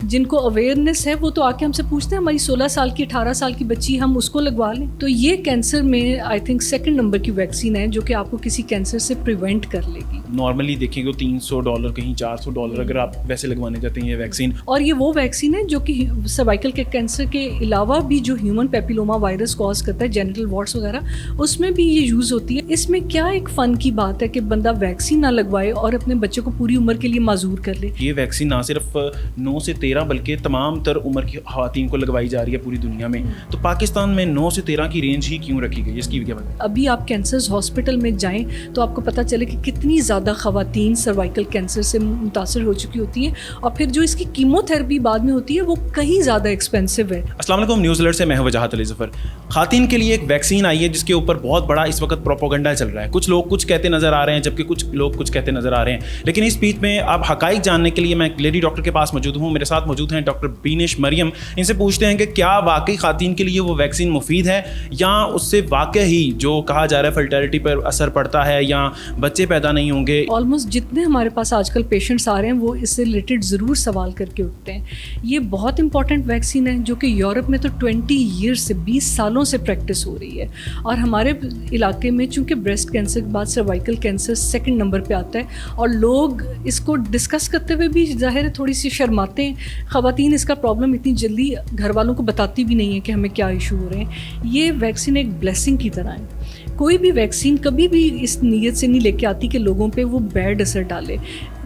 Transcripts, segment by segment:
جن کو اویئرنیس ہے وہ تو آ کے ہم سے پوچھتے ہیں ہماری 16 سال کی 18 سال کی بچی ہم اس کو لگوا لیں. تو یہ کینسر میں آئی تھنک سیکنڈ نمبر کی ویکسین ہے جو کہ آپ کو کسی کینسر سے پریونٹ کر لے گی. نارملی دیکھیں گے $300 کہیں $400 اگر آپ ویسے لگوانے جاتے ہیں یہ ویکسین. اور یہ وہ ویکسین ہے جو کہ سروائکل کے کینسر کے علاوہ بھی جو ہیومن پیپیلوما وائرس کاز کرتا ہے جینیٹل وارٹس وغیرہ اس میں بھی یہ یوز ہوتی ہے. اس میں کیا ایک فن کی بات ہے کہ بندہ ویکسین نہ لگوائے اور اپنے بچے کو پوری عمر کے لیے معذور کر لے. یہ ویکسین نہ صرف 9 سے 13 بلکہ تمام تر عمر کی خواتین کو لگوائی جا رہی ہے پوری دنیا میں. تو پاکستان میں 9 سے 13 کی رینج ہی کیوں رکھی گئی, اس کی کیا وجہ؟ ابھی آپ کینسر ہاسپٹل میں جائیں تو آپ کو پتہ چلے کہ کتنی زیادہ خواتین سروائکل کینسر سے متاثر ہو چکی ہوتی ہیں اور پھر جو اس کی کیمو تھراپی بعد میں ہوتی ہے وہ کہیں زیادہ ایکسپینسو ہے. السلام علیکم, نیوز الرٹ سے میں ہوں وجاہت علی ظفر. خواتین کے لیے ایک ویکسین آئی ہے جس کے اوپر بہت بڑا اس وقت پروپیگنڈا چل رہا ہے. کچھ لوگ کچھ کہتے نظر آ رہے ہیں جبکہ کچھ لوگ کچھ کہتے نظر آ رہے ہیں. لیکن اس بیچ میں آپ حقائق جاننے کے لیے میں ایک لیڈی ڈاکٹر کے پاس موجود ہوں. میرے ساتھ موجود ہیں ڈاکٹر بینش مریم. ان سے پوچھتے ہیں کہ کیا واقعی خواتین کے لیے وہ ویکسین مفید ہے یا اس سے واقعی جو کہا جا رہا ہے فرٹیلٹی پر اثر پڑتا ہے یا بچے پیدا نہیں ہوں گے. آلموسٹ جتنے ہمارے پاس آج کل پیشنٹس آ رہے ہیں وہ اس سے ریلیٹڈ ضرور سوال کر کے اٹھتے ہیں. یہ بہت امپورٹنٹ ویکسین ہے جو کہ یورپ میں تو 20 ایئرس سے 20 سالوں سے پریکٹس ہو رہی ہے اور ہمارے علاقے میں چونکہ بریسٹ کینسر کے بعد سروائکل کینسر سیکنڈ نمبر پہ آتا ہے اور لوگ اس کو ڈسکس کرتے ہوئے بھی ظاہر ہے تھوڑی سی شرماتے ہیں. خواتین اس کا پرابلم اتنی جلدی گھر والوں کو بتاتی بھی نہیں ہے کہ ہمیں کیا ایشو ہو رہے ہیں. یہ ویکسین ایک بلیسنگ کی طرح ہے. کوئی بھی ویکسین کبھی بھی اس نیت سے نہیں لے کے آتی کہ لوگوں پہ وہ بیڈ اثر ڈالے.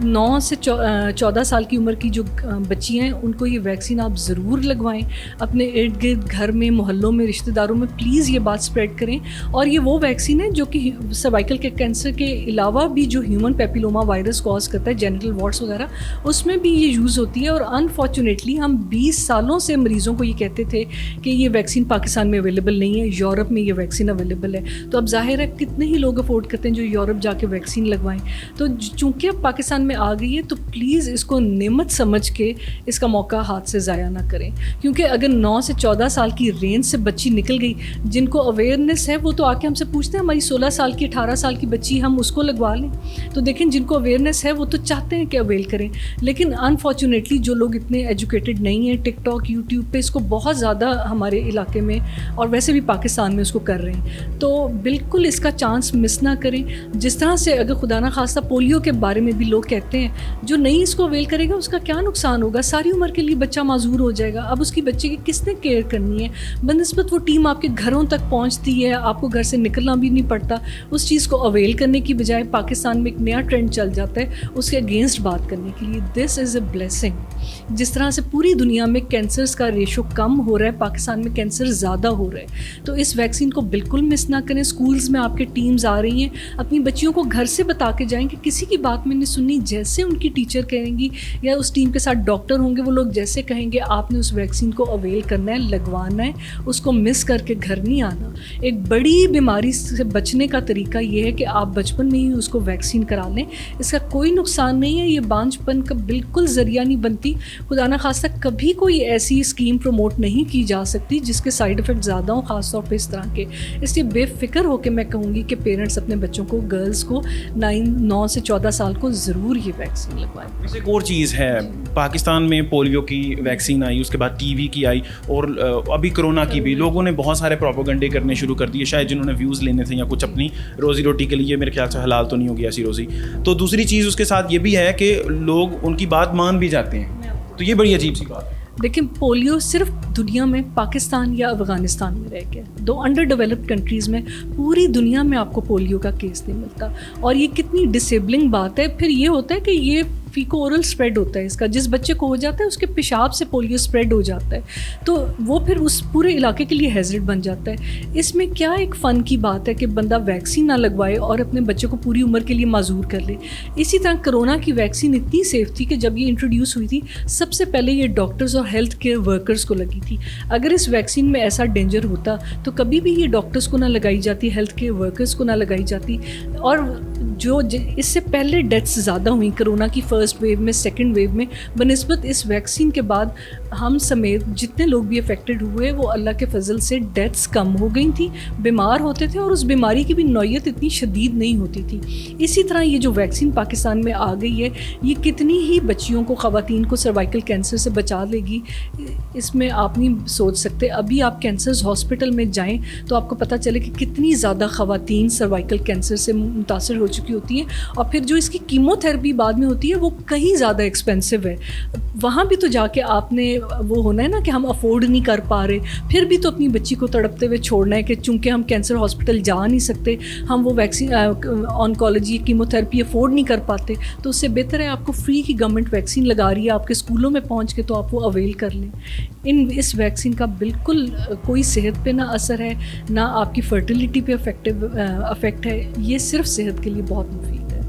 9 سے 14 سال کی عمر کی جو بچی ہیں ان کو یہ ویکسین آپ ضرور لگوائیں. اپنے ارد گرد گھر میں محلوں میں رشتہ داروں میں پلیز یہ بات اسپریڈ کریں. اور یہ وہ ویکسین ہے جو کہ سروائکل کے کینسر کے علاوہ بھی جو ہیومن پیپیلوما وائرس کاز کرتا ہے جینیٹل وارٹس وغیرہ اس میں بھی یہ یوز ہوتی ہے. اور انفارچونیٹلی ہم 20 سالوں سے مریضوں کو یہ کہتے تھے کہ یہ ویکسین پاکستان میں اویلیبل نہیں ہے, یورپ میں یہ ویکسین اویلیبل ہے. تو اب ظاہر ہے کتنے ہی لوگ افورڈ کرتے ہیں جو یورپ جا کے ویکسین لگوائیں. تو چونکہ اب پاکستان میں آ گئی ہے تو پلیز اس کو نعمت سمجھ کے اس کا موقع ہاتھ سے ضائع نہ کریں. کیونکہ اگر 9 سے 14 سال کی رینج سے بچی نکل گئی, جن کو اویئرنیس ہے وہ تو آ کے ہم سے پوچھتے ہیں ہماری 16 سال کی 18 سال کی بچی ہم اس کو لگوا لیں. تو دیکھیں جن کو اویئرنیس ہے وہ تو چاہتے ہیں کہ اویل کریں, لیکن انفارچونیٹلی جو لوگ اتنے ایجوکیٹڈ نہیں ہیں ٹک ٹاک یوٹیوب پہ اس کو بہت زیادہ ہمارے علاقے میں اور ویسے بھی پاکستان میں اس کو کر رہے ہیں. تو بالکل اس کا چانس مس نہ کریں. جس طرح سے اگر خدا نہ خواستہ پولیو کے بارے میں بھی لوگ کہتے ہیں جو نہیں اس کو اویل کرے گا اس کا کیا نقصان ہوگا, ساری عمر کے لیے بچہ معذور ہو جائے گا. اب اس کی بچے کی کس نے کیئر کرنی ہے؟ بنسبت وہ ٹیم آپ کے گھروں تک پہنچتی ہے, آپ کو گھر سے نکلنا بھی نہیں پڑتا. اس چیز کو اویل کرنے کی بجائے پاکستان میں ایک نیا ٹرینڈ چل جاتا ہے اس کے اگینسٹ بات کرنے کے لیے. دس از اے بلیسنگ. جس طرح سے پوری دنیا میں کینسرز کا ریشو کم ہو رہا ہے پاکستان میں کینسر زیادہ ہو رہا ہے. تو اس ویکسین کو بالکل مس نہ کریں. اسکولز میں آپ کے ٹیمز آ رہی ہیں, اپنی بچیوں کو گھر سے بتا کے جائیں کہ کسی کی بات میں نہیں سننی. جیسے ان کی ٹیچر کہیں گی یا اس ٹیم کے ساتھ ڈاکٹر ہوں گے وہ لوگ جیسے کہیں گے آپ نے اس ویکسین کو اویل کرنا ہے, لگوانا ہے, اس کو مس کر کے گھر نہیں آنا. ایک بڑی بیماری سے بچنے کا طریقہ یہ ہے کہ آپ بچپن میں ہی اس کو ویکسین کرا لیں. اس کا کوئی نقصان نہیں ہے. یہ بانجھ پن کا بالکل ذریعہ نہیں بنتی. خدا نہ خواستہ کبھی کوئی ایسی اسکیم پروموٹ نہیں کی جا سکتی جس کے سائیڈ افیکٹ زیادہ ہوں, خاص طور پہ اس طرح کے. اس لیے بے فکر ہو کے میں کہوں گی کہ پیرنٹس اپنے بچوں کو گرلز کو 9 سے 14 سال کو ضرور یہ ویکسین لگوائیں. ویسے ایک اور چیز ہے, پاکستان میں پولیو کی ویکسین آئی, اس کے بعد ٹی وی کی آئی اور ابھی کرونا کی بھی. لوگوں نے بہت سارے پروپیگنڈے کرنے شروع کر دیے, شاید جنہوں نے ویوز لینے تھے یا کچھ اپنی روزی روٹی کے لیے. میرے خیال سے حلال تو نہیں ہوگی ایسی روزی. تو دوسری چیز اس کے ساتھ یہ بھی ہے کہ لوگ ان کی بات مان بھی جاتے ہیں. تو یہ بڑی عجیب سی بات ہے. دیکھیں پولیو صرف دنیا میں پاکستان یا افغانستان میں رہ گیا. 2 انڈر ڈیولپڈ کنٹریز میں پوری دنیا میں آپ کو پولیو کا کیس نہیں ملتا. اور یہ کتنی ڈسیبلنگ بات ہے. پھر یہ ہوتا ہے کہ یہ فیکو اورل اسپریڈ ہوتا ہے اس کا. جس بچے کو ہو جاتا ہے اس کے پیشاب سے پولیو اسپریڈ ہو جاتا ہے تو وہ پھر اس پورے علاقے کے لیے ہیزرڈ بن جاتا ہے. اس میں کیا ایک فن کی بات ہے کہ بندہ ویکسین نہ لگوائے اور اپنے بچے کو پوری عمر کے لیے معذور کر لے. اسی طرح کرونا کی ویکسین اتنی سیف تھی کہ جب یہ انٹروڈیوس ہوئی تھی سب سے پہلے یہ ڈاکٹرز اور ہیلتھ کیئر ورکرز کو لگی تھی. اگر اس ویکسین میں ایسا ڈینجر ہوتا تو کبھی بھی یہ ڈاکٹرز کو نہ لگائی جاتی, ہیلتھ کیئر ورکرز کو نہ لگائی جاتی. اور جو اس سے پہلے ڈیتھس زیادہ ہوئیں کرونا کی فرسٹ فرسٹ ویو میں, سیکنڈ ویو میں, بنسبت اس ویکسین کے بعد ہم سمیت جتنے لوگ بھی افیکٹڈ ہوئے وہ اللہ کے فضل سے ڈیتھس کم ہو گئی تھیں, بیمار ہوتے تھے اور اس بیماری کی بھی نوعیت اتنی شدید نہیں ہوتی تھی. اسی طرح یہ جو ویکسین پاکستان میں آ گئی ہے یہ کتنی ہی بچیوں کو, خواتین کو سروائیکل کینسر سے بچا لے گی, اس میں آپ نہیں سوچ سکتے. ابھی آپ کینسرز ہاسپٹل میں جائیں تو آپ کو پتہ چلے کہ کتنی زیادہ خواتین سروائیکل کینسر سے متاثر ہو چکی ہوتی ہیں, اور پھر جو اس کی کیمو تھراپی بعد میں ہوتی ہے وہ کہیں زیادہ ایکسپینسو ہے. وہاں بھی تو جا کے آپ نے وہ ہونا ہے نا کہ ہم افورڈ نہیں کر پا رہے, پھر بھی تو اپنی بچی کو تڑپتے ہوئے چھوڑنا ہے کہ چونکہ ہم کینسر ہاسپٹل جا نہیں سکتے, ہم وہ vaccine oncology chemo therapy afford نہیں کر پاتے, تو اس سے بہتر ہے آپ کو فری کی گورنمنٹ ویکسین لگا رہی ہے آپ کے اسکولوں میں پہنچ کے, تو آپ وہ اویل کر لیں. اس ویکسین کا بالکل کوئی صحت پہ نہ اثر ہے, نہ آپ کی فرٹیلیٹی پہ افیکٹ ہے, یہ صرف صحت کے لیے بہت مفید ہے.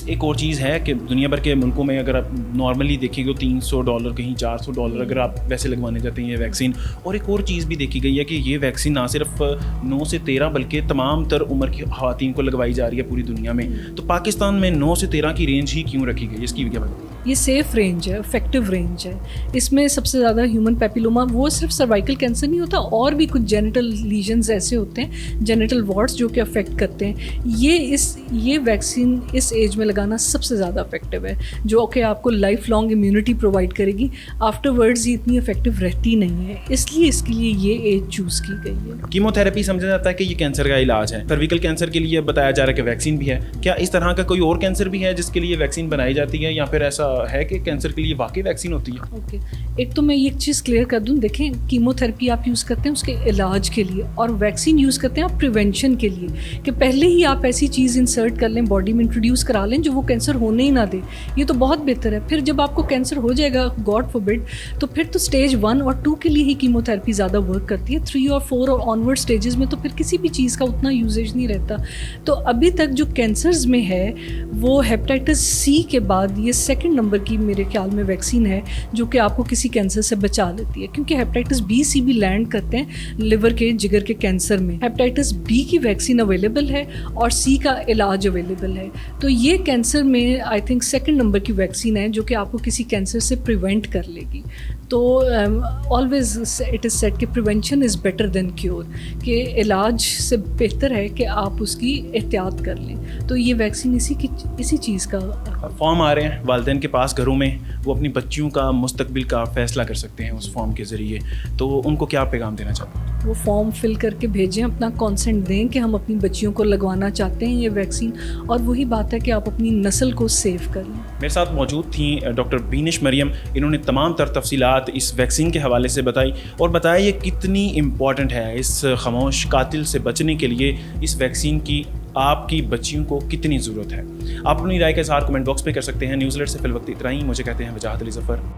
ایک اور چیز ہے کہ دنیا بھر کے ملکوں میں اگر آپ نارملی دیکھیں گے $300 کہیں $400 اگر آپ ویسے لگوانے جاتے ہیں یہ ویکسین. اور ایک اور چیز بھی دیکھی گئی ہے کہ یہ ویکسین نہ صرف 9 سے 13 بلکہ تمام تر عمر کی خواتین کو لگوائی جا رہی ہے پوری دنیا میں. تو پاکستان میں 9 سے 13 کی رینج ہی کیوں رکھی گئی, اس کی کیا بات ہے؟ یہ سیف رینج ہے, افیکٹو رینج ہے. اس میں سب سے زیادہ ہیومن پیپیلوما, وہ صرف سروائیکل کینسر نہیں ہوتا, اور بھی کچھ جینیٹل لیجنز ایسے ہوتے ہیں, جینیٹل وارڈس جو کہ افیکٹ کرتے ہیں. یہ ویکسین اس ایج میں لگانا سب سے زیادہ افیکٹو ہے, جو کہ آپ کو لائف لانگ امیونٹی پرووائڈ کرے گی. آفٹر ورڈز یہ اتنی افیکٹو رہتی نہیں ہے, اس لیے اس کے لیے یہ ایج چوز کی گئی ہے. کیمو تھراپی سمجھا جاتا ہے کہ یہ کینسر کا علاج ہے, سرویکل کینسر کے لیے بتایا جا رہا ہے کہ ویکسین بھی ہے. کیا اس طرح کا کوئی اور کینسر بھی ہے جس کے لیے ویکسین بنائی جاتی ہے, یا پھر ایسا ہے کہ کینسر کے لیے واقعی ویکسین ہوتی ہے؟ اوکے, ایک تو میں یہ چیز کلیئر کر دوں, دیکھیں کیمو تھراپی آپ یوز کرتے ہیں اس کے علاج کے لیے, اور ویکسین یوز کرتے ہیں آپ پریونشن کے لیے, کہ پہلے ہی آپ ایسی چیز انسرٹ کر لیں, باڈی میں انٹروڈیوس کرا لیں جو وہ کینسر ہونے ہی نہ دے. یہ تو بہت بہتر ہے. پھر جب آپ کو کینسر ہو جائے گا, گاڈ فوربڈ, تو پھر تو اسٹیج 1 اور 2 کے لیے ہی کیمو تھراپی زیادہ ورک کرتی ہے. 3 اور 4 اور آنورڈ اسٹیجز میں تو پھر کسی بھی چیز کا اتنا یوزیج نہیں رہتا. تو ابھی تک جو کینسرز میں ہے وہ ہیپاٹائٹس سی کے بعد یہ 2nd نمبر کی میرے خیال میں ویکسین ہے جو کہ آپ کو کسی کینسر سے بچا لیتی ہے, کیونکہ ہیپاٹائٹس بی سی بھی لینڈ کرتے ہیں لیور کے, جگر کے کینسر میں. ہیپاٹائٹس بی کی ویکسین اویلیبل ہے اور سی کا علاج اویلیبل ہے. تو یہ کینسر میں آئی تھنک 2nd نمبر کی ویکسین ہے جو کہ آپ کو کسی کینسر سے پریونٹ کر لے گی. تو آلویز اٹ از سیڈ کہ prevention is better than cure, کہ علاج سے بہتر ہے کہ آپ اس کی احتیاط کر لیں. تو یہ ویکسین اسی چیز کا فارم آ رہے ہیں والدین کے پاس گھروں میں, وہ اپنی بچیوں کا مستقبل کا فیصلہ کر سکتے ہیں اس فارم کے ذریعے, تو ان کو کیا پیغام دینا چاہتے ہیں؟ وہ فارم فل کر کے بھیجیں, اپنا کانسنٹ دیں کہ ہم اپنی بچیوں کو لگوانا چاہتے ہیں یہ ویکسین, اور وہی بات ہے کہ آپ اپنی نسل کو سیو کر لیں. میرے ساتھ موجود تھیں ڈاکٹر بینش مریم, انہوں نے تمام تر تفصیلات اس ویکسین کے حوالے سے بتائی, اور بتایا یہ کتنی امپورٹنٹ ہے اس خاموش قاتل سے بچنے کے لیے. اس ویکسین کی آپ کی بچیوں کو کتنی ضرورت ہے. آپ اپنی رائے کا اظہار کمنٹ باکس میں کر سکتے ہیں. نیوز لیٹ سے فی الوقت اتنا ہی. مجھے کہتے ہیں وجاہت علی ظفر.